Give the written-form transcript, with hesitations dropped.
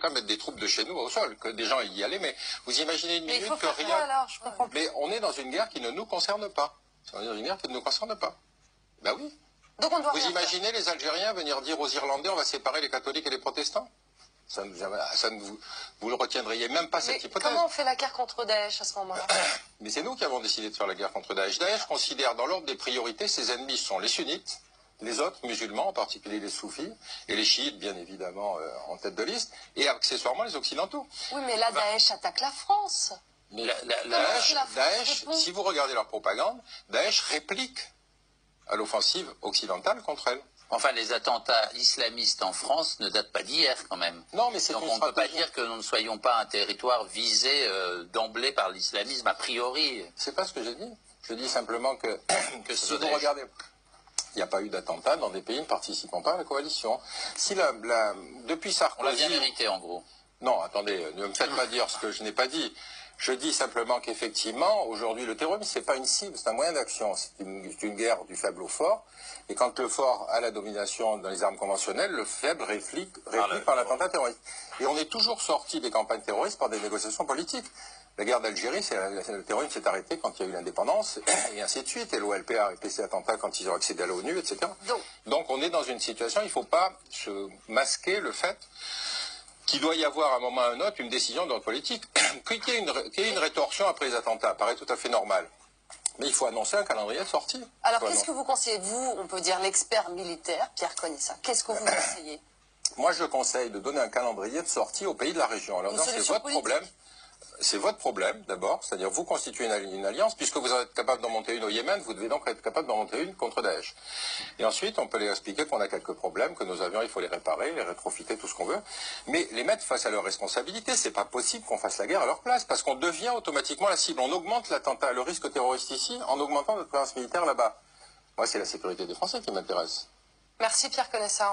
tout cas mettre des troupes de chez nous au sol, que des gens y allaient, mais vous imaginez une minute que rien... alors, je comprends. Mais on est dans une guerre qui ne nous concerne pas. On est dans une guerre qui ne nous concerne pas. Ben oui. Donc on doit Vous imaginez les Algériens venir dire aux Irlandais on va séparer les catholiques et les protestants? Vous ne retiendriez même pas cette hypothèse. Comment on fait la guerre contre Daesh à ce moment-là? Mais c'est nous qui avons décidé de faire la guerre contre Daesh. Daesh considère dans l'ordre des priorités, ses ennemis sont les sunnites, les autres musulmans, en particulier les soufis, et les chiites, bien évidemment, en tête de liste, et accessoirement les occidentaux. Oui, mais là, Daesh attaque la France. Mais Daesh, si vous regardez leur propagande, Daesh réplique à l'offensive occidentale contre elle. Enfin, les attentats islamistes en France ne datent pas d'hier, quand même. Non, mais c'est donc on ne peut pas dire que nous ne soyons pas un territoire visé d'emblée par l'islamisme a priori. C'est pas ce que j'ai dit. Je dis simplement que si vous regardez, il n'y a pas eu d'attentats dans des pays ne participant pas à la coalition. Si depuis Sarkozy... On l'a bien mérité, en gros. Non, attendez, ne me faites pas dire ce que je n'ai pas dit. Je dis simplement qu'effectivement, aujourd'hui, le terrorisme, c'est pas une cible, c'est un moyen d'action. C'est une guerre du faible au fort. Et quand le fort a la domination dans les armes conventionnelles, le faible réplique par l'attentat terroriste. Et on est toujours sorti des campagnes terroristes par des négociations politiques. La guerre d'Algérie, le terrorisme s'est arrêté quand il y a eu l'indépendance, et ainsi de suite. Et l'OLP a arrêté ses attentats quand ils ont accédé à l'ONU, etc. Donc on est dans une situation, il ne faut pas se masquer le fait qu'il doit y avoir à un moment ou à un autre une décision d'ordre politique. Qu'il y ait une rétorsion après les attentats paraît tout à fait normal. Mais il faut annoncer un calendrier de sortie. Alors qu'est-ce que vous conseillez, vous, on peut dire l'expert militaire, Pierre Konissa, qu'est-ce que vous conseillez? Moi je conseille de donner un calendrier de sortie aux pays de la région. Alors c'est votre problème. C'est votre problème, d'abord, c'est-à-dire vous constituez une alliance, puisque vous êtes capable d'en monter une au Yémen, vous devez donc être capable d'en monter une contre Daesh. Et ensuite, on peut leur expliquer qu'on a quelques problèmes, que nos avions, il faut les réparer, les rétrofiter, tout ce qu'on veut, mais les mettre face à leurs responsabilités. C'est pas possible qu'on fasse la guerre à leur place, parce qu'on devient automatiquement la cible. On augmente l'attentat, le risque terroriste ici, en augmentant notre présence militaire là-bas. Moi, c'est la sécurité des Français qui m'intéresse. Merci Pierre Konissa.